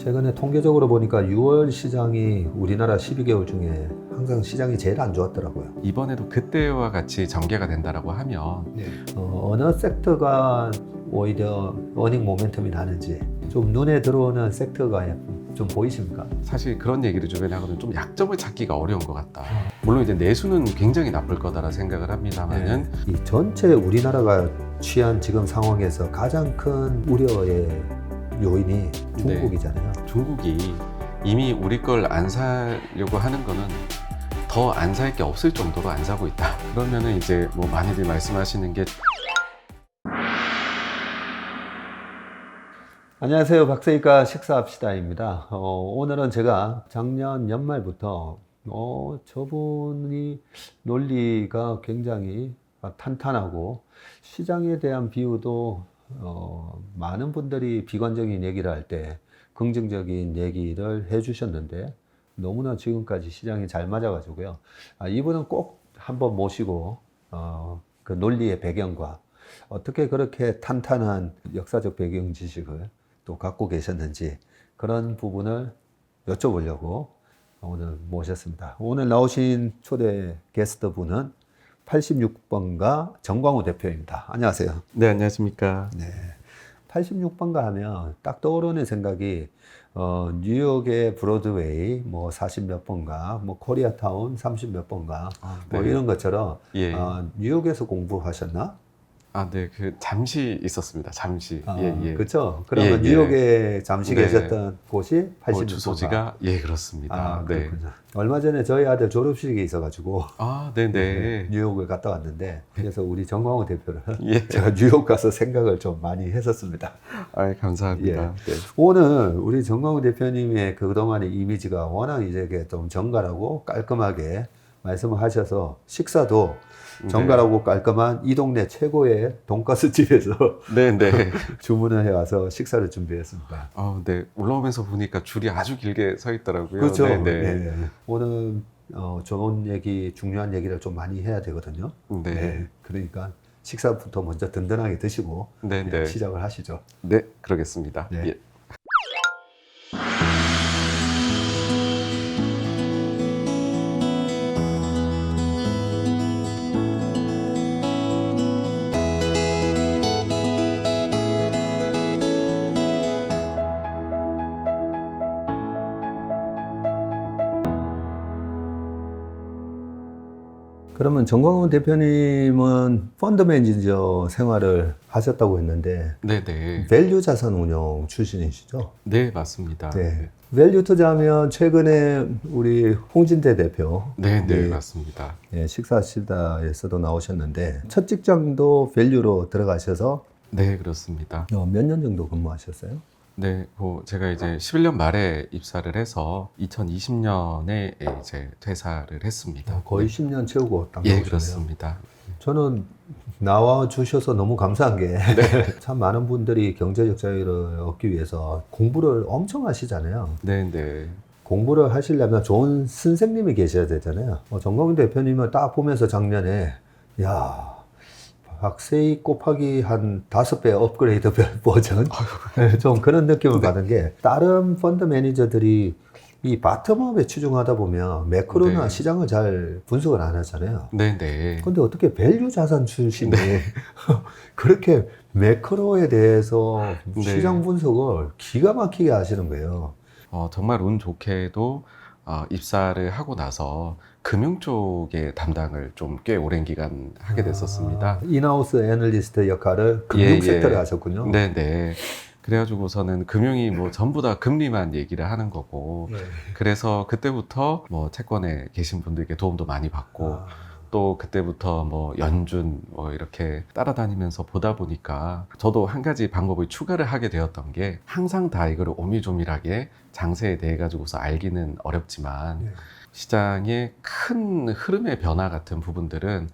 최근에 통계적으로 보니까 6월 시장이 우리나라 12개월 중에 항상 시장이 제일 안 좋았더라고요. 이번에도 그때와 같이 전개가 된다라고 하면 어느 섹터가 오히려 어닝 모멘텀이 나는지 좀 눈에 들어오는 섹터가 좀 보이십니까? 사실 그런 얘기를 주변에 하거든요. 좀 약점을 찾기가 어려운 것 같다. 물론 이제 내수는 굉장히 나쁠 거다라 생각을 합니다만은 이 전체 우리나라가 취한 지금 상황에서 가장 큰 우려의 요인이 중국이잖아요. 중국이 이미 우리 걸 안 사려고 하는 거는 더 안 살 게 없을 정도로 안 사고 있다. 그러면은 이제 뭐 많이들 말씀하시는 게 안녕하세요. 박세희과 식사합시다입니다. 오늘은 제가 작년 연말부터 저분이 논리가 굉장히 탄탄하고 시장에 대한 비유도 많은 분들이 비관적인 얘기를 할 때 긍정적인 얘기를 해주셨는데 너무나 지금까지 시장이 잘 맞아가지고요. 이분은 꼭 한번 모시고 그 논리의 배경과 어떻게 그렇게 탄탄한 역사적 배경 지식을 또 갖고 계셨는지 그런 부분을 여쭤보려고 오늘 모셨습니다. 오늘 나오신 초대 게스트 분은 86번가 정광우 대표입니다. 안녕하세요. 네, 안녕하십니까. 네. 86번가 하면 딱 떠오르는 생각이 뉴욕의 브로드웨이 뭐 40 몇 번가, 뭐 코리아타운 30 몇 번가, 네. 뭐 이런 것처럼 예. 뉴욕에서 공부하셨나? 네, 그 잠시 있었습니다. 잠시. 예. 그렇죠. 그러면 예. 뉴욕에 잠시 네. 계셨던 곳이 86번가. 주소지가 그렇습니다. 네. 그렇군요. 얼마 전에 저희 아들 졸업식이 있어가지고 네네. 뉴욕을 갔다 왔는데 그래서 우리 정광호 대표를 예. 제가 뉴욕 가서 생각을 좀 많이 했었습니다. 감사합니다. 네. 오늘 우리 정광우 대표님의 그동안의 이미지가 워낙 이제 좀 정갈하고 깔끔하게 말씀을 하셔서 식사도 정갈하고 깔끔한 이 동네 최고의 돈가스 집에서 네네. 주문을 해와서 식사를 준비했습니다. 네. 올라오면서 보니까 줄이 아주 길게 서 있더라고요. 그렇죠. 네네. 네. 오늘 좋은 얘기, 중요한 얘기를 좀 많이 해야 되거든요. 네. 그러니까 식사부터 먼저 든든하게 드시고 네네. 시작을 하시죠. 네, 그러겠습니다. 네. 예. 그러면 정광훈 대표님은 펀드 매니저 생활을 하셨다고 했는데 네네. 밸류 자산 운용 출신이시죠? 네, 맞습니다. 네. 밸류 투자하면 최근에 우리 홍진태 대표 네, 맞습니다. 식사시다에서도 나오셨는데 첫 직장도 밸류로 들어가셔서 네, 그렇습니다. 몇 년 정도 근무하셨어요? 네, 제가 이제 11년 말에 입사를 해서 2020년에 이제 퇴사를 했습니다. 거의 10년 채우고 딱 예, 나오셨네요. 그렇습니다. 저는 나와 주셔서 너무 감사한 게 참 많은 분들이 경제적 자유를 얻기 위해서 공부를 엄청 하시잖아요. 네. 공부를 하시려면 좋은 선생님이 계셔야 되잖아요. 정광훈 대표님을 딱 보면서 작년에 야 박세희 곱하기 한 5배 업그레이드 버전 좀 그런 느낌을 받은 게 다른 펀드 매니저들이 이 바텀업에 치중하다 보면 매크로나 네. 시장을 잘 분석을 안 하잖아요. 네. 근데 어떻게 밸류 자산 출신이 그렇게 매크로에 대해서 시장 분석을 기가 막히게 하시는 거예요. 정말 운 좋게도 입사를 하고 나서 금융 쪽의 담당을 좀 꽤 오랜 기간 하게 됐었습니다. 인하우스 애널리스트 역할을 금융 섹터를 하셨군요. 네네. 그래가지고서는 금융이 뭐 전부 다 금리만 얘기를 하는 거고, 그래서 그때부터 뭐 채권에 계신 분들께 도움도 많이 받고, 또 그때부터 뭐 연준 뭐 이렇게 따라다니면서 보다 보니까 저도 한 가지 방법을 추가를 하게 되었던 게 항상 다 이거를 오밀조밀하게 장세에 대해 가지고서 알기는 어렵지만 시장의 큰 흐름의 변화 같은 부분들은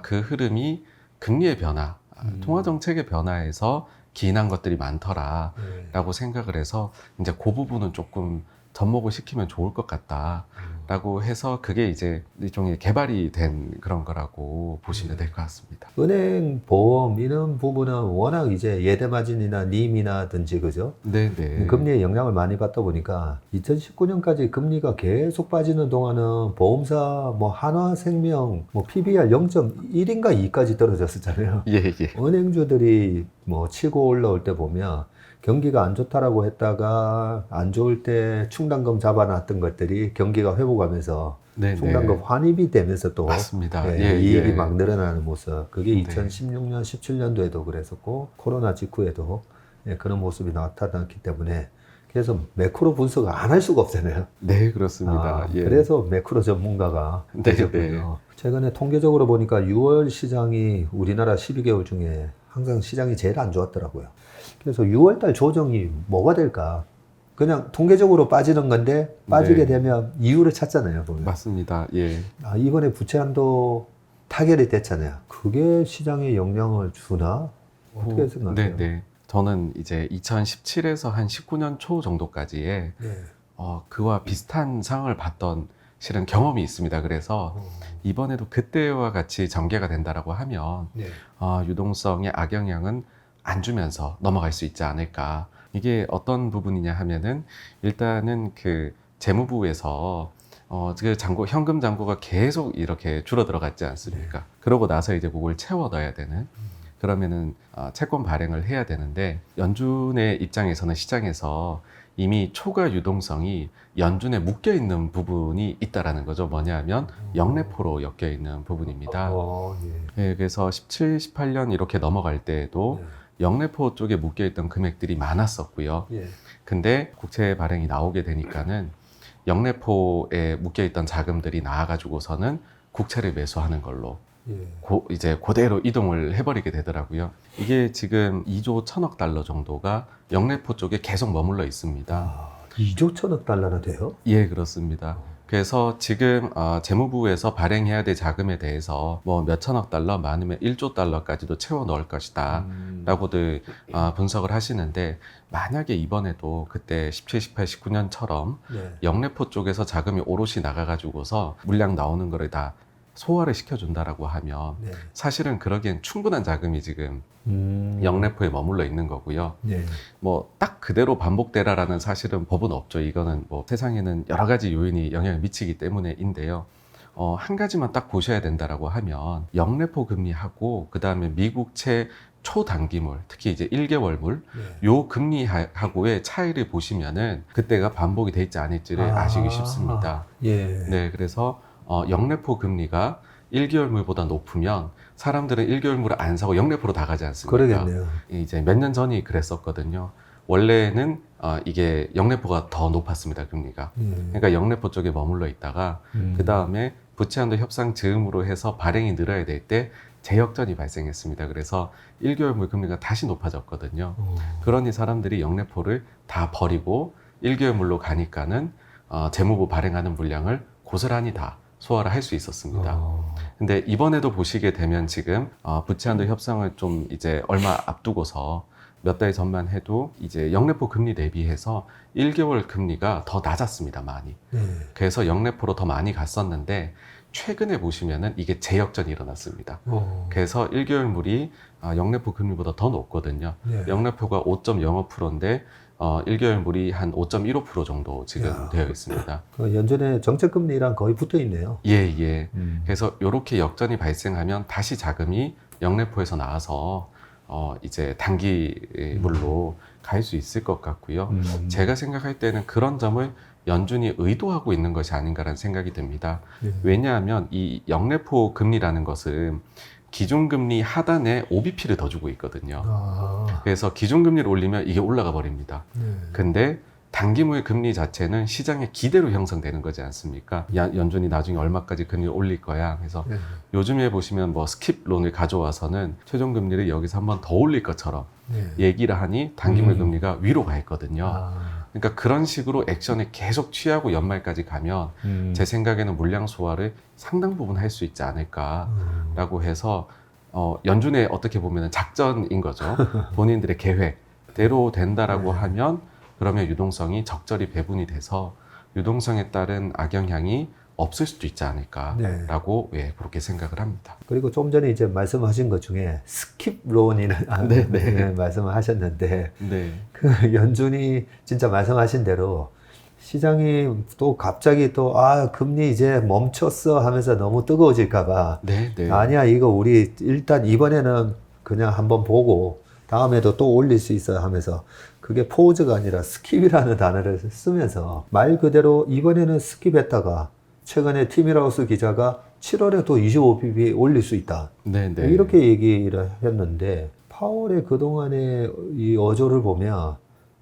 그 흐름이 금리의 변화, 통화정책의 변화에서 기인한 것들이 많더라라고 생각을 해서 이제 그 부분은 조금 접목을 시키면 좋을 것 같다. 라고 해서 그게 이제 일종의 개발이 된 그런 거라고 보시면 될 것 같습니다. 은행 보험 이런 부분은 워낙 이제 예대마진이나 님이나든지 그죠? 네네. 금리에 영향을 많이 받다 보니까 2019년까지 금리가 계속 빠지는 동안은 보험사 뭐 한화생명 뭐 PBR 0.1인가 2까지 떨어졌었잖아요. 예, 예. 은행주들이 뭐 치고 올라올 때 보면 경기가 안 좋다라고 했다가 안 좋을 때 충당금 잡아놨던 것들이 경기가 회복하면서 네네. 충당금 환입이 되면서 또 맞습니다. 예, 예, 이익이 예. 막 늘어나는 모습. 그게 네. 2016년, 17년도에도 그랬었고 코로나 직후에도 예, 그런 모습이 나타났기 때문에 그래서 매크로 분석을 안 할 수가 없잖아요. 네, 그렇습니다. 예. 그래서 매크로 전문가가 네, 되셨군요. 최근에 통계적으로 보니까 6월 시장이 우리나라 12개월 중에 항상 시장이 제일 안 좋았더라고요. 그래서 6월달 조정이 뭐가 될까? 그냥 통계적으로 빠지는 건데 빠지게 네. 되면 이유를 찾잖아요. 보면. 맞습니다. 예. 이번에 부채 한도 타결이 됐잖아요. 그게 시장에 영향을 주나? 어떻게 생각하세요? 네네. 저는 이제 2017에서 한 19년 초 정도까지에 네. 그와 비슷한 상황을 봤던 실은 경험이 있습니다. 그래서 이번에도 그때와 같이 전개가 된다라고 하면 네. 유동성의 악영향은 안 주면서 넘어갈 수 있지 않을까. 이게 어떤 부분이냐 하면은 일단은 그 재무부에서 그 현금 잔고가 계속 이렇게 줄어들어갔지 않습니까? 그러고 나서 이제 그걸 채워 넣어야 되는. 그러면은 채권 발행을 해야 되는데 연준의 입장에서는 시장에서 이미 초과 유동성이 연준에 묶여 있는 부분이 있다라는 거죠. 뭐냐면 영래포로 엮여 있는 부분입니다. 예. 예, 그래서 17, 18년 이렇게 넘어갈 때에도 영래포 쪽에 묶여 있던 금액들이 많았었고요. 예. 근데 국채 발행이 나오게 되니까는 영래포에 묶여 있던 자금들이 나와가지고서는 국채를 매수하는 걸로 예. 이제 그대로 이동을 해버리게 되더라고요. 이게 지금 2조 1천억 달러 정도가 영래포 쪽에 계속 머물러 있습니다. 2조 1천억 달러나 돼요? 예, 그렇습니다. 그래서 지금 재무부에서 발행해야 될 자금에 대해서 뭐 몇천억 달러, 많으면 1조 달러까지도 채워 넣을 것이다 라고들 분석을 하시는데, 만약에 이번에도 그때 17, 18, 19년처럼 네. 영래포 쪽에서 자금이 오롯이 나가가지고서 물량 나오는 거를 다 소화를 시켜준다라고 하면 네. 사실은 그러기엔 충분한 자금이 지금 음. 영래포에 머물러 있는 거고요. 네. 뭐 딱 그대로 반복되라라는 사실은 법은 없죠. 이거는 뭐 세상에는 여러 가지 요인이 영향을 미치기 때문에인데요. 한 가지만 딱 보셔야 된다라고 하면 영래포 금리하고 그 다음에 미국채 초단기물, 특히 이제 1개월물 네. 요 금리하고의 차이를 보시면은 그때가 반복이 돼 있지 않을지를 아시기 쉽습니다. 예. 네, 그래서 영래포 금리가 1개월물보다 높으면 사람들은 1개월물을 안 사고 영래포로 다 가지 않습니까? 그러겠네요. 이제 몇 년 전이 그랬었거든요. 원래는 이게 영래포가 더 높았습니다, 금리가. 그러니까 영래포 쪽에 머물러 있다가 그 다음에 부채한도 협상 즈음으로 해서 발행이 늘어야 될 때 재역전이 발생했습니다. 그래서 1개월물 금리가 다시 높아졌거든요. 그러니 사람들이 영래포를 다 버리고 1개월물로 가니까는 재무부 발행하는 물량을 고스란히 다 소화를 할 수 있었습니다. 근데 이번에도 보시게 되면 지금 부채한도 협상을 좀 이제 얼마 앞두고서 몇 달 전만 해도 이제 영래포 금리 대비해서 1개월 금리가 더 낮았습니다, 많이. 그래서 영래포로 더 많이 갔었는데 최근에 보시면은 이게 재역전이 일어났습니다. 그래서 1개월물이 영래포 금리보다 더 높거든요. 영래포가 5.05%인데 1개월물이 한 5.15% 정도 지금 되어 있습니다. 그 연준의 정책금리랑 거의 붙어 있네요. 예, 예. 그래서 이렇게 역전이 발생하면 다시 자금이 영래포에서 나와서 이제 단기물로 갈 수 있을 것 같고요. 제가 생각할 때는 그런 점을 연준이 의도하고 있는 것이 아닌가라는 생각이 듭니다. 왜냐하면 이 영래포 금리라는 것은 기준금리 하단에 OBP를 더 주고 있거든요. 그래서 기준금리를 올리면 이게 올라가 버립니다. 근데 단기물 금리 자체는 시장의 기대로 형성되는 거지 않습니까? 연준이 나중에 얼마까지 금리를 올릴 거야. 그래서 요즘에 보시면 뭐 스킵론을 가져와서는 최종 금리를 여기서 한번 더 올릴 것처럼 얘기를 하니 단기물 금리가 위로 가 있거든요. 그러니까 그런 식으로 액션을 계속 취하고 연말까지 가면 제 생각에는 물량 소화를 상당 부분 할 수 있지 않을까라고 해서 연준의 어떻게 보면 작전인 거죠. 본인들의 계획대로 된다라고 하면 그러면 유동성이 적절히 배분이 돼서 유동성에 따른 악영향이 없을 수도 있지 않을까라고 네. 예, 그렇게 생각을 합니다. 그리고 좀 전에 이제 말씀하신 것 중에 스킵론이라는 네, 네, 말씀을 하셨는데 네. 그 연준이 진짜 말씀하신 대로 시장이 또 갑자기 또 금리 이제 멈췄어 하면서 너무 뜨거워질까 네, 네. 봐 아니야 이거 우리 일단 이번에는 그냥 한번 보고 다음에도 또 올릴 수 있어 하면서 그게 포즈가 아니라 스킵이라는 단어를 쓰면서 말 그대로 이번에는 스킵했다가 최근에 티밀하우스 기자가 7월에 또 25bp 올릴 수 있다. 네, 네. 이렇게 얘기를 했는데 파월의 그동안의 이 어조를 보면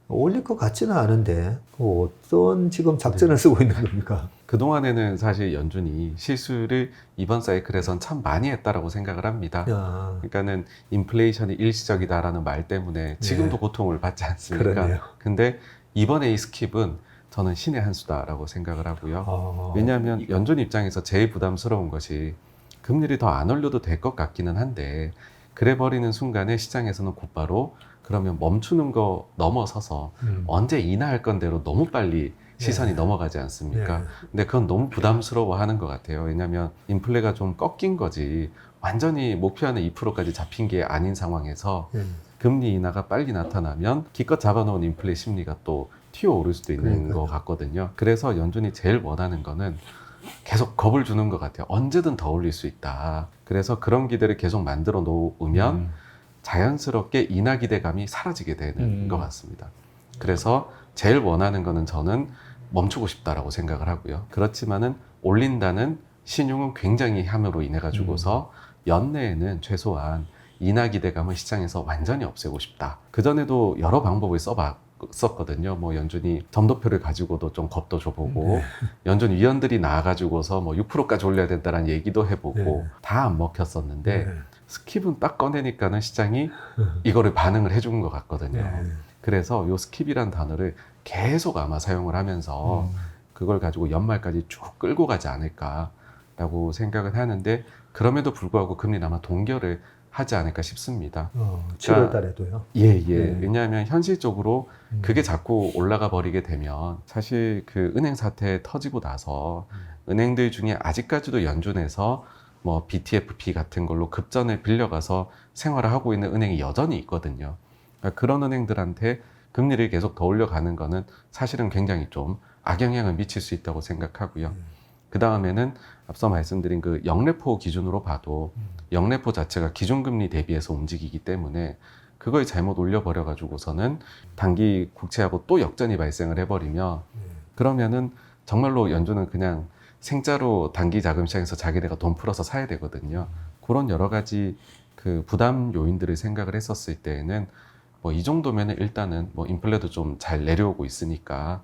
올릴 것 같지는 않은데 어떤 지금 작전을 쓰고 있는 겁니까? 그동안에는 사실 연준이 실수를 이번 사이클에선 참 많이 했다라고 생각을 합니다. 야, 그러니까는 인플레이션이 일시적이다라는 말 때문에 지금도 네. 고통을 받지 않습니까? 그러네요. 근데 이번에 이 스킵은 저는 신의 한 수다라고 생각을 하고요. 왜냐하면 연준 입장에서 제일 부담스러운 것이 금리를 더 안 올려도 될 것 같기는 한데 그래 버리는 순간에 시장에서는 곧바로 그러면 멈추는 거 넘어서서 언제 인하할 건대로 너무 빨리 시선이 네. 넘어가지 않습니까? 네. 근데 그건 너무 부담스러워하는 것 같아요. 왜냐하면 인플레가 좀 꺾인 거지 완전히 목표하는 2%까지 잡힌 게 아닌 상황에서 금리 인하가 빨리 나타나면 기껏 잡아놓은 인플레 심리가 또 튀어오를 수도 있는 그러니까요. 것 같거든요. 그래서 연준이 제일 원하는 거는 계속 겁을 주는 것 같아요. 언제든 더 올릴 수 있다. 그래서 그런 기대를 계속 만들어 놓으면 자연스럽게 인하 기대감이 사라지게 되는 것 같습니다. 그래서 제일 원하는 거는 저는 멈추고 싶다라고 생각을 하고요. 그렇지만은 올린다는 신용은 굉장히 함으로 인해 가지고서 연내에는 최소한 인하 기대감을 시장에서 완전히 없애고 싶다. 그전에도 여러 방법을 썼거든요. 뭐 연준이 점도표를 가지고도 좀 겁도 줘보고 연준 위원들이 나와가지고서 뭐 6%까지 올려야 된다는 얘기도 해보고 네. 다 안 먹혔었는데 네. 스킵은 딱 꺼내니까는 시장이 이거를 반응을 해준 것 같거든요. 네. 그래서 요 스킵이란 단어를 계속 아마 사용을 하면서 그걸 가지고 연말까지 쭉 끌고 가지 않을까라고 생각을 하는데 그럼에도 불구하고 금리는 아마 동결을 하지 않을까 싶습니다. 7월 달에도요? 예. 네. 왜냐하면 현실적으로 그게 자꾸 올라가 버리게 되면 사실 그 은행 사태 터지고 나서 은행들 중에 아직까지도 연준에서 뭐 BTFP 같은 걸로 급전을 빌려가서 생활을 하고 있는 은행이 여전히 있거든요. 그러니까 그런 은행들한테 금리를 계속 더 올려가는 거는 사실은 굉장히 좀 악영향을 미칠 수 있다고 생각하고요. 그 다음에는 앞서 말씀드린 그 영래포 기준으로 봐도 영래포 자체가 기준금리 대비해서 움직이기 때문에 그걸 잘못 올려버려 가지고서는 단기 국채하고 또 역전이 발생을 해버리면 그러면은 정말로 연준은 그냥 생짜로 단기 자금 시장에서 자기네가 돈 풀어서 사야 되거든요. 그런 여러 가지 그 부담 요인들을 생각을 했었을 때에는 뭐 이 정도면은 일단은 뭐 인플레도 좀 잘 내려오고 있으니까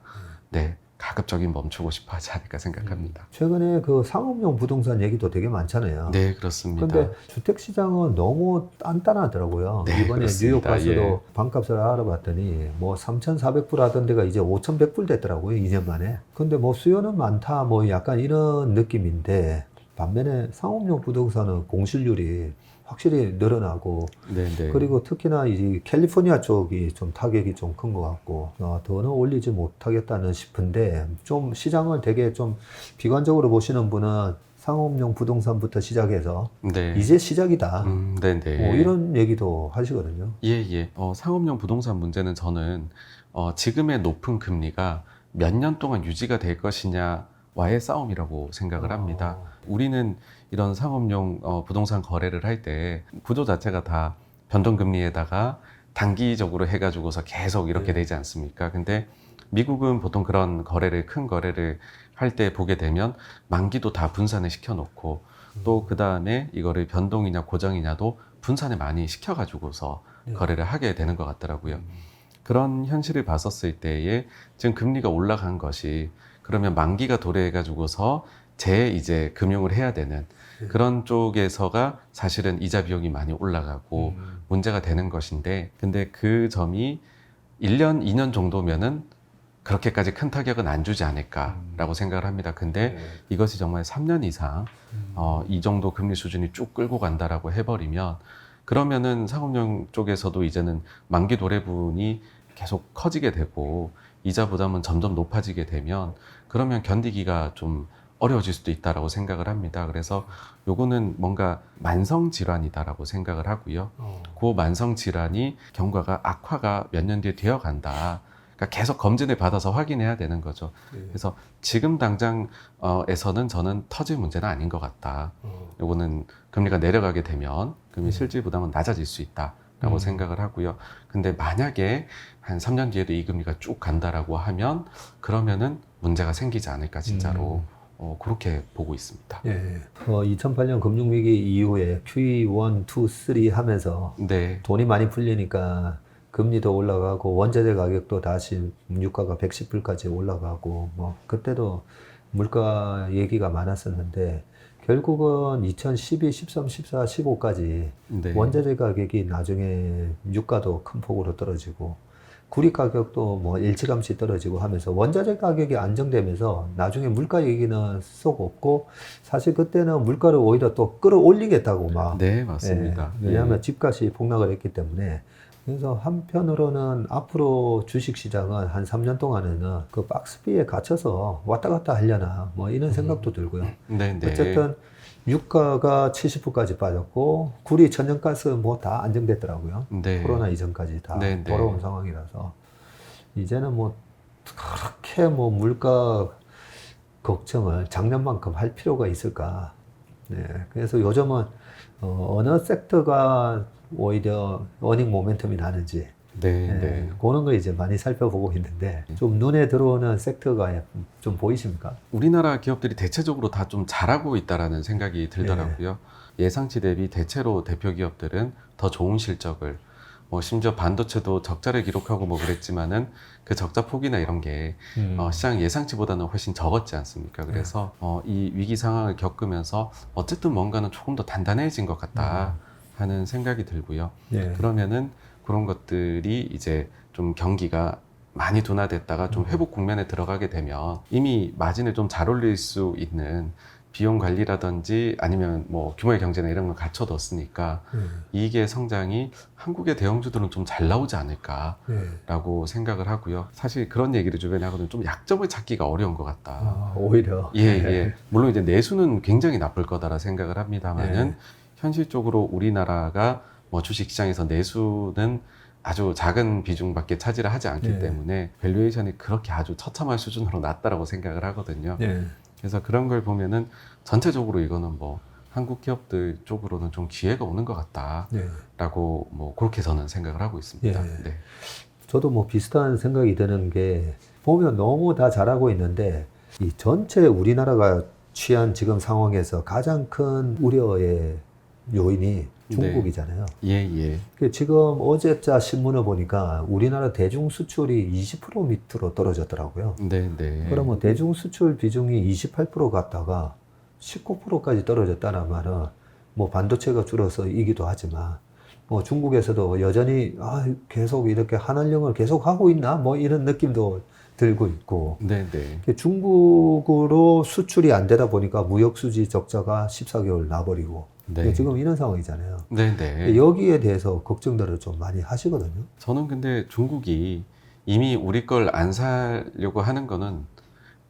네. 가급적인 멈추고 싶어 하지 않을까 생각합니다. 최근에 그 상업용 부동산 얘기도 되게 많잖아요. 네, 그렇습니다. 근데 주택시장은 너무 단단하더라고요. 네, 이번에 그렇습니다. 뉴욕 가서도 예. 방값을 알아봤더니 뭐 3,400불 하던 데가 이제 5,100불 됐더라고요. 2년 만에. 근데 뭐 수요는 많다 뭐 약간 이런 느낌인데 반면에 상업용 부동산은 공실률이 확실히 늘어나고 네네. 그리고 특히나 이 캘리포니아 쪽이 좀 타격이 좀 큰 것 같고 더는 올리지 못하겠다는 싶은데 좀 시장을 되게 좀 비관적으로 보시는 분은 상업용 부동산부터 시작해서 네. 이제 시작이다 네네. 뭐 이런 얘기도 하시거든요. 예. 상업용 부동산 문제는 저는 지금의 높은 금리가 몇 년 동안 유지가 될 것이냐와의 싸움이라고 생각을 합니다. 우리는 이런 상업용 부동산 거래를 할 때 구조 자체가 다 변동금리에다가 단기적으로 해가지고서 계속 이렇게 되지 않습니까? 근데 미국은 보통 그런 거래를, 큰 거래를 할 때 보게 되면 만기도 다 분산을 시켜놓고 또 그 다음에 이거를 변동이냐 고정이냐도 분산을 많이 시켜가지고서 거래를 하게 되는 것 같더라고요. 그런 현실을 봤었을 때에 지금 금리가 올라간 것이 그러면 만기가 도래해가지고서 이제 금융을 해야 되는 그런 쪽에서가 사실은 이자 비용이 많이 올라가고 문제가 되는 것인데 근데 그 점이 1년, 2년 정도면은 그렇게까지 큰 타격은 안 주지 않을까라고 생각을 합니다. 근데 이것이 정말 3년 이상 이 정도 금리 수준이 쭉 끌고 간다라고 해버리면 그러면은 상업용 쪽에서도 이제는 만기 도래분이 계속 커지게 되고 이자 부담은 점점 높아지게 되면 그러면 견디기가 좀 어려워질 수도 있다라고 생각을 합니다. 그래서 요거는 뭔가 만성 질환이다라고 생각을 하고요. 그 만성 질환이 경과가 악화가 몇 년 뒤에 되어 간다. 그러니까 계속 검진을 받아서 확인해야 되는 거죠. 그래서 지금 당장에서는 저는 터질 문제는 아닌 것 같다. 요거는 금리가 내려가게 되면 금리 실질 부담은 낮아질 수 있다라고 생각을 하고요. 근데 만약에 한 3년 뒤에도 이 금리가 쭉 간다라고 하면 그러면은 문제가 생기지 않을까 진짜로 그렇게 보고 있습니다. 예. 2008년 금융위기 이후에 QE1, 2, 3 하면서 네. 돈이 많이 풀리니까 금리도 올라가고 원자재 가격도 다시 유가가 110불까지 올라가고 뭐 그때도 물가 얘기가 많았었는데 결국은 2012, 13, 14, 15까지 네. 원자재 가격이 나중에 유가도 큰 폭으로 떨어지고 구리 가격도 뭐 일찌감치 떨어지고 하면서 원자재 가격이 안정되면서 나중에 물가 얘기는 쏙 없고 사실 그때는 물가를 오히려 또 끌어올리겠다고 막 네, 맞습니다. 예, 왜냐하면 집값이 폭락을 했기 때문에 그래서 한편으로는 앞으로 주식시장은 한 3년 동안에는 그 박스비에 갇혀서 왔다 갔다 하려나 뭐 이런 생각도 들고요. 네, 네. 어쨌든 유가가 70%까지 빠졌고 구리 천연가스 뭐 다 안정됐더라고요. 네. 코로나 이전까지 다 네, 네. 돌아온 상황이라서 이제는 뭐 그렇게 뭐 물가 걱정을 작년만큼 할 필요가 있을까. 네. 그래서 요즘은 어느 섹터가 오히려 어닝 모멘텀이 나는지 네, 네. 네. 그런 걸 이제 많이 살펴보고 있는데 좀 눈에 들어오는 섹터가 좀 보이십니까? 우리나라 기업들이 대체적으로 다 좀 잘하고 있다라는 생각이 들더라고요. 예상치 대비 대체로 대표 기업들은 더 좋은 실적을 뭐 심지어 반도체도 적자를 기록하고 뭐 그랬지만은 그 적자 폭이나 이런 게 시장 예상치보다는 훨씬 적었지 않습니까? 그래서 이 위기 상황을 겪으면서 어쨌든 뭔가는 조금 더 단단해진 것 같다 하는 생각이 들고요. 네. 그러면은 그런 것들이 이제 좀 경기가 많이 둔화됐다가 좀 회복 국면에 들어가게 되면 이미 마진을 좀 잘 올릴 수 있는 비용 관리라든지 아니면 뭐 규모의 경제나 이런 걸 갖춰뒀으니까 이익의 성장이 한국의 대형주들은 좀 잘 나오지 않을까라고 생각을 하고요. 사실 그런 얘기를 주변에 하거든요. 좀 약점을 찾기가 어려운 것 같다. 오히려. 예, 예. 물론 이제 내수는 굉장히 나쁠 거다라 생각을 합니다만은 현실적으로 우리나라가 뭐 주식시장에서 내수는 아주 작은 비중밖에 차지를 하지 않기 때문에 밸류에이션이 그렇게 아주 처참한 수준으로 낮다라고 생각을 하거든요. 그래서 그런 걸 보면은 전체적으로 이거는 뭐 한국 기업들 쪽으로는 좀 기회가 오는 것 같다라고 뭐 그렇게 저는 생각을 하고 있습니다. 네. 저도 뭐 비슷한 생각이 드는 게 보면 너무 다 잘하고 있는데 이 전체 우리나라가 취한 지금 상황에서 가장 큰 우려의 요인이 중국이잖아요. 예. 지금 어제자 신문을 보니까 우리나라 대중 수출이 20% 밑으로 떨어졌더라고요. 네. 그러면 대중 수출 비중이 28% 갔다가 19%까지 떨어졌다는 말은 뭐 반도체가 줄어서 이기도 하지만 뭐 중국에서도 여전히 계속 이렇게 한한령을 계속 하고 있나 뭐 이런 느낌도 들고 있고 네. 중국으로 수출이 안 되다 보니까 무역 수지 적자가 14개월 나버리고 지금 이런 상황이잖아요. 네. 여기에 대해서 걱정들을 좀 많이 하시거든요. 저는 근데 중국이 이미 우리 걸 안 사려고 하는 거는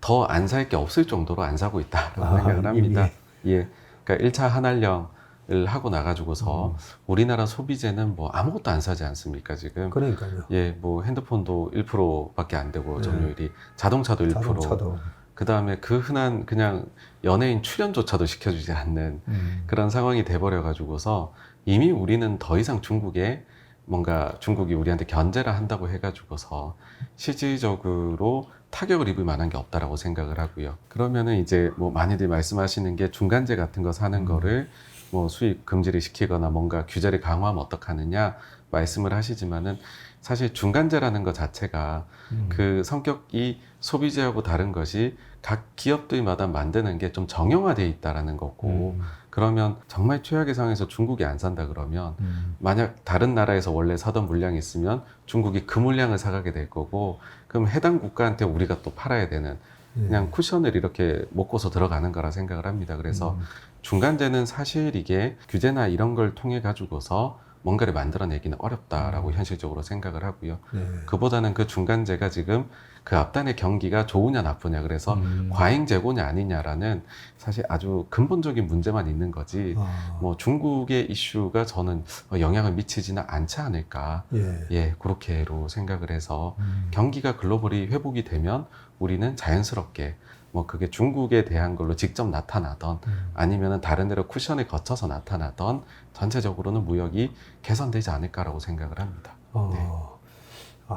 더 안 살 게 없을 정도로 안 사고 있다라고 생각을 합니다. 예. 그러니까 1차 한한령을 하고 나가지고서 우리나라 소비재는 뭐 아무것도 안 사지 않습니까, 지금? 그러니까요. 예, 뭐 핸드폰도 1%밖에 안 되고 점유율이 자동차도 1%. 자동차도. 그 다음에 그 흔한 그냥 연예인 출연조차도 시켜주지 않는 그런 상황이 돼버려가지고서 이미 우리는 더 이상 중국에 뭔가 중국이 우리한테 견제를 한다고 해가지고서 실질적으로 타격을 입을 만한 게 없다라고 생각을 하고요. 그러면은 이제 뭐 많이들 말씀하시는 게 중간재 같은 거 사는 거를 뭐 수입 금지를 시키거나 뭔가 규제를 강화하면 어떡하느냐 말씀을 하시지만은 사실 중간재라는 것 자체가 그 성격이 소비재하고 다른 것이 각 기업들마다 만드는 게 좀 정형화되어 있다라는 거고 그러면 정말 최악의 상황에서 중국이 안 산다 그러면 만약 다른 나라에서 원래 사던 물량이 있으면 중국이 그 물량을 사가게 될 거고 그럼 해당 국가한테 우리가 또 팔아야 되는 그냥 쿠션을 이렇게 먹고서 들어가는 거라 생각을 합니다. 그래서 중간재는 사실 이게 규제나 이런 걸 통해 가지고서 뭔가를 만들어내기는 어렵다라고 현실적으로 생각을 하고요. 네. 그보다는 그 중간재가 지금 그 앞단의 경기가 좋으냐 나쁘냐, 그래서 과잉 재고냐 아니냐라는 사실 아주 근본적인 문제만 있는 거지, 뭐 중국의 이슈가 저는 영향을 미치지는 않지 않을까. 예. 예, 그렇게로 생각을 해서 경기가 글로벌이 회복이 되면 우리는 자연스럽게 뭐 그게 중국에 대한 걸로 직접 나타나던 아니면은 다른 데로 쿠션을 거쳐서 나타나던 전체적으로는 무역이 개선되지 않을까라고 생각을 합니다. 네.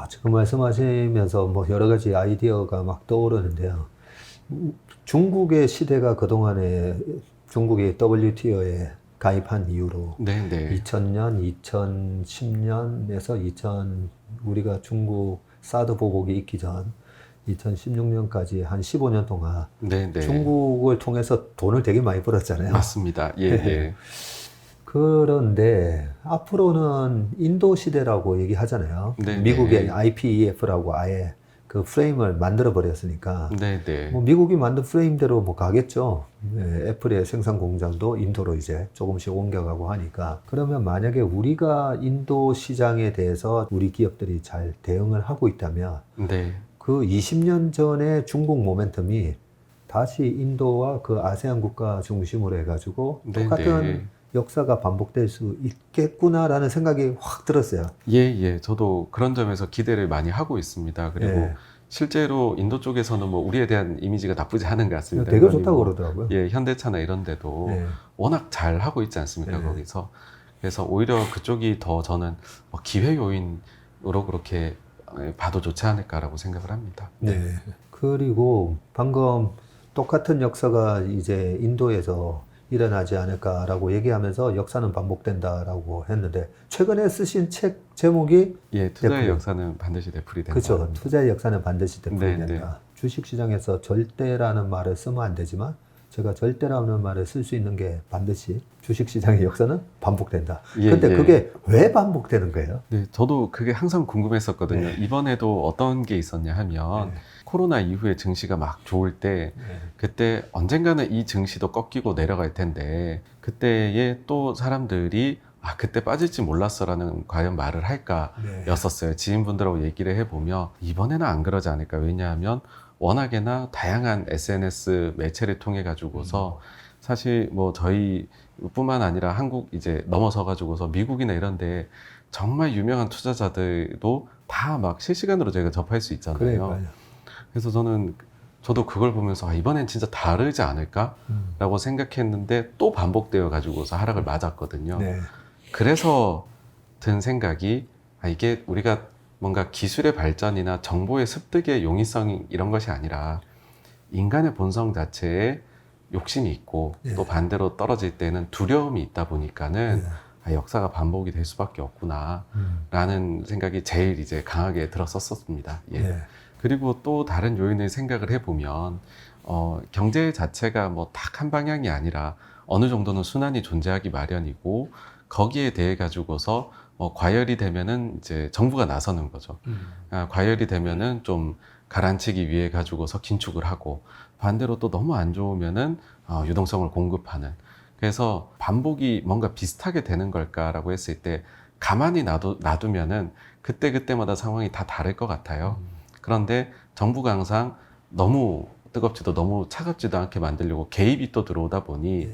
지금 말씀하시면서 뭐 여러 가지 아이디어가 막 떠오르는데요. 중국의 시대가 그동안에 중국이 WTO에 가입한 이후로 네. 2000년, 2010년에서 우리가 중국 사드 보복이 있기 전 2016년까지 한 15년 동안 네. 중국을 통해서 돈을 되게 많이 벌었잖아요. 맞습니다. 예. 그런데 앞으로는 인도 시대라고 얘기하잖아요. 네, 미국의 네. IPEF라고 아예 그 프레임을 만들어 버렸으니까 네. 뭐 미국이 만든 프레임대로 뭐 가겠죠. 네, 애플의 생산 공장도 인도로 이제 조금씩 옮겨가고 하니까, 그러면 만약에 우리가 인도 시장에 대해서 우리 기업들이 잘 대응을 하고 있다면 네. 그 20년 전의 중국 모멘텀이 다시 인도와 그 아세안 국가 중심으로 해가지고 네, 똑같은 네. 역사가 반복될 수 있겠구나라는 생각이 확 들었어요. 예. 저도 그런 점에서 기대를 많이 하고 있습니다. 그리고 예. 실제로 인도 쪽에서는 뭐 우리에 대한 이미지가 나쁘지 않은 것 같습니다. 되게 좋다고 뭐, 그러더라고요. 예, 현대차나 이런 데도 예. 워낙 잘 하고 있지 않습니까? 예. 거기서. 그래서 오히려 그쪽이 더 저는 뭐 기회 요인으로 그렇게 봐도 좋지 않을까라고 생각을 합니다. 네. 그리고 방금 똑같은 역사가 이제 인도에서 일어나지 않을까라고 얘기하면서 역사는 반복된다라고 했는데, 최근에 쓰신 책 제목이 예, 투자의 되풀이. 역사는 반드시 되풀이 된다. 그렇죠. 투자의 역사는 반드시 네, 되풀이된다. 주식시장에서 절대라는 말을 쓰면 안 되지만 제가 절대라는 말을 쓸 수 있는 게 반드시 주식시장의 역사는 반복된다. 예, 근데 예. 그게 왜 반복되는 거예요? 네, 저도 그게 항상 궁금했었거든요. 네. 이번에도 어떤 게 있었냐 하면 코로나 이후에 증시가 막 좋을 때 그때 언젠가는 이 증시도 꺾이고 내려갈 텐데 그때에 또 사람들이 그때 빠질지 몰랐어라는 과연 말을 할까 였었어요. 지인분들하고 얘기를 해보며 이번에는 안 그러지 않을까. 왜냐하면 워낙에나 다양한 SNS 매체를 통해 가지고서 사실 뭐 저희 뿐만 아니라 한국 이제 넘어서 가지고서 미국이나 이런 데 정말 유명한 투자자들도 다 막 실시간으로 저희가 접할 수 있잖아요. 그러니까요. 그래서 저도 그걸 보면서 이번엔 진짜 다르지 않을까라고 생각했는데 또 반복되어 가지고서 하락을 맞았거든요. 네. 그래서 든 생각이 이게 우리가 뭔가 기술의 발전이나 정보의 습득의 용이성 이런 것이 아니라 인간의 본성 자체에 욕심이 있고 또 반대로 떨어질 때는 두려움이 있다 보니까는 역사가 반복이 될 수밖에 없구나 라는 생각이 제일 이제 강하게 들었었습니다. 예. 그리고 또 다른 요인을 생각을 해보면 경제 자체가 뭐 딱 한 방향이 아니라 어느 정도는 순환이 존재하기 마련이고 거기에 대해 가지고서 과열이 되면은 이제 정부가 나서는 거죠. 과열이 되면은 좀 가라앉히기 위해 가지고서 긴축을 하고, 반대로 또 너무 안 좋으면은 유동성을 공급하는. 그래서 반복이 뭔가 비슷하게 되는 걸까라고 했을 때 가만히 놔두면은 그때마다 상황이 다 다를 것 같아요. 그런데 정부가 항상 너무 뜨겁지도 너무 차갑지도 않게 만들려고 개입이 또 들어오다 보니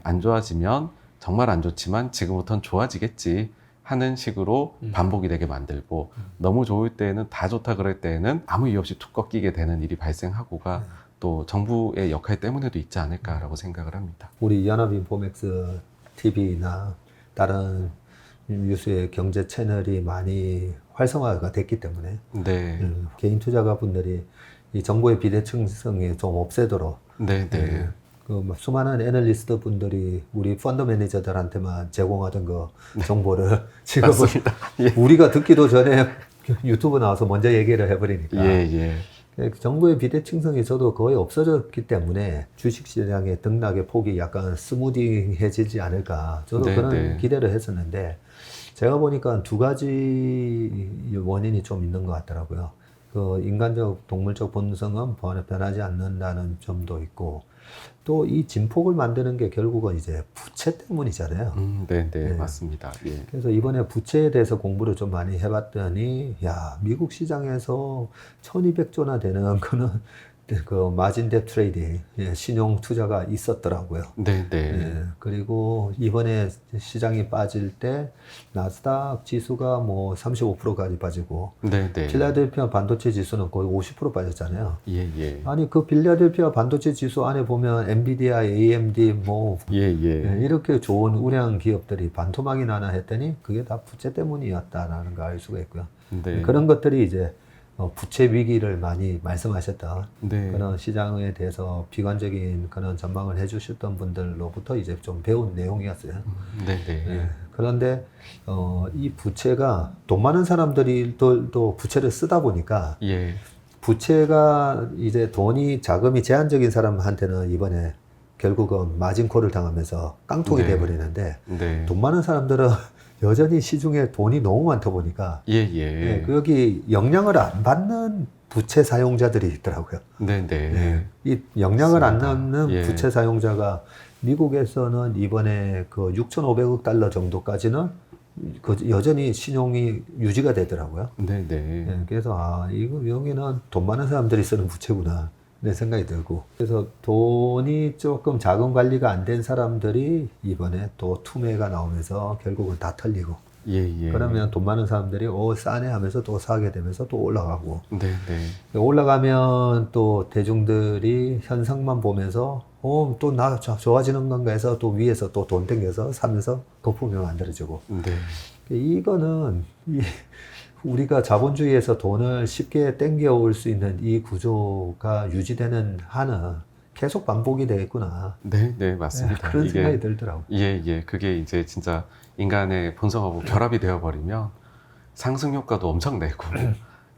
안 좋아지면 정말 안 좋지만 지금부터는 좋아지겠지 하는 식으로 반복이 되게 만들고, 너무 좋을 때는 다 좋다 그럴 때는 아무 이유 없이 툭 꺾이게 되는 일이 발생하고가 또 정부의 역할 때문에도 있지 않을까라고 생각을 합니다. 우리 연합인포맥스 TV나 다른 뉴스의 경제 채널이 많이 활성화가 됐기 때문에 개인 투자가 분들이 이 정보의 비대칭성이 좀 없애도록 그 수많은 애널리스트 분들이 우리 펀드 매니저들한테만 제공하던 그 정보를 지금은 우리가 듣기도 전에 유튜브 나와서 먼저 얘기를 해버리니까 정보의 비대칭성이 저도 거의 없어졌기 때문에 주식시장의 등락의 폭이 약간 스무딩해지지 않을까, 저도 그런 기대를 했었는데 제가 보니까 두 가지 원인이 좀 있는 것 같더라고요. 그 인간적 동물적 본성은 변하지 않는다는 점도 있고, 또 이 진폭을 만드는 게 결국은 이제 부채 때문이잖아요. 네, 네. 맞습니다. 예. 그래서 이번에 부채에 대해서 공부를 좀 많이 해봤더니, 야, 미국 시장에서 1200조나 되는 거는 그 마진뎁 트레이딩, 예, 신용 투자가 있었더라고요. 네. 예, 그리고 이번에 시장이 빠질 때 나스닥 지수가 뭐 35%까지 빠지고, 네. 필라델피아 반도체 지수는 거의 50% 빠졌잖아요. 예. 아니 그 필라델피아 반도체 지수 안에 보면 엔비디아, AMD 뭐 예. 이렇게 좋은 우량 기업들이 반토막이 나나 했더니 그게 다 부채 때문이었다라는 걸 알 수가 있고요. 네. 그런 것들이 이제 부채 위기를 많이 말씀하셨던 네. 그런 시장에 대해서 비관적인 그런 전망을 해주셨던 분들로부터 이제 좀 배운 내용이었어요. 네. 예. 그런데 이 부채가 돈 많은 사람들도 부채를 쓰다 보니까 예. 부채가 이제 돈이 자금이 제한적인 사람한테는 이번에 결국은 마진콜을 당하면서 깡통이 네. 돼버리는데 네. 돈 많은 사람들은 여전히 시중에 돈이 너무 많다 보니까 예. 그 여기 영향을 안 받는 부채 사용자들이 있더라고요. 네. 이 영향을 안 맞습니다. 넣는 예. 부채 사용자가 미국에서는 이번에 그 6,500억 달러 정도까지는 그 여전히 신용이 유지가 되더라고요. 네. 예, 그래서 이거 여기는 돈 많은 사람들이 쓰는 부채구나 내 생각이 들고, 그래서 돈이 조금 자금 관리가 안 된 사람들이 이번에 또 투매가 나오면서 결국은 다 털리고, 예. 그러면 돈 많은 사람들이 싸네 하면서 또 사게 되면서 또 올라가고, 네. 올라가면 또 대중들이 현상만 보면서 또 나 좋아지는 건가 해서 또 위에서 또 돈 땡겨서 사면서 거품이 만들어지고, 네. 이거는 우리가 자본주의에서 돈을 쉽게 땡겨올 수 있는 이 구조가 유지되는 한은 계속 반복이 되겠구나. 네, 맞습니다. 그런 생각이 들더라고요. 예. 그게 이제 진짜 인간의 본성하고 결합이 되어버리면 상승 효과도 엄청 내고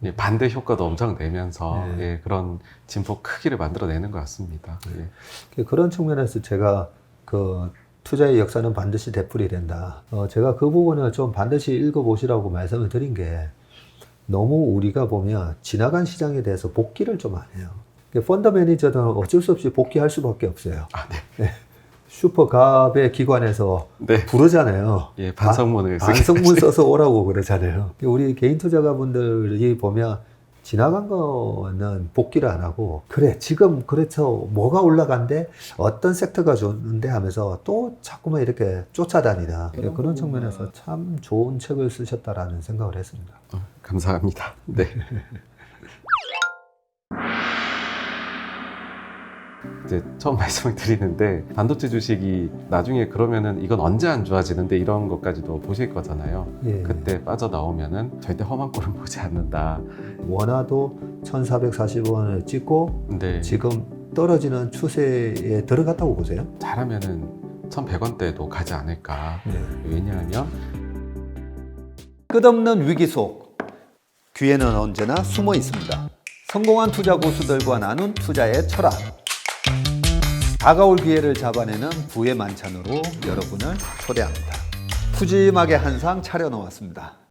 예, 반대 효과도 엄청 내면서 네. 예, 그런 진폭 크기를 만들어내는 것 같습니다. 예. 그런 측면에서 제가 그 투자의 역사는 반드시 되풀이 된다. 제가 그 부분을 좀 반드시 읽어보시라고 말씀을 드린 게, 너무 우리가 보면 지나간 시장에 대해서 복귀를 좀 안 해요. 펀더 매니저는 어쩔 수 없이 복귀할 수밖에 없어요. 네. 슈퍼갑의 기관에서 네. 부르잖아요. 예, 반성문을 반성문 써서 오라고 그러잖아요. 우리 개인 투자가분들이 보면 지나간 거는 복귀를 안 하고, 그래 지금 그렇죠, 뭐가 올라간데 어떤 섹터가 좋은데 하면서 또 자꾸만 이렇게 쫓아다니다. 그런 측면에서 참 좋은 책을 쓰셨다라는 생각을 했습니다. 감사합니다. 네. 이제 처음 말씀을 드리는데, 반도체 주식이 나중에 그러면은 이건 언제 안 좋아지는데 이런 것까지도 보실 거잖아요. 예. 그때 빠져나오면은 절대 험한 꼴은 보지 않는다. 원화도 1,440원을 찍고 근데 지금 떨어지는 추세에 들어갔다고 보세요. 잘하면은 1,100원대도 가지 않을까. 네. 왜냐하면 끝없는 위기 속 기회는 언제나 숨어 있습니다. 성공한 투자 고수들과 나눈 투자의 철학. 다가올 기회를 잡아내는 부의 만찬으로 여러분을 초대합니다. 푸짐하게 한 상 차려놓았습니다.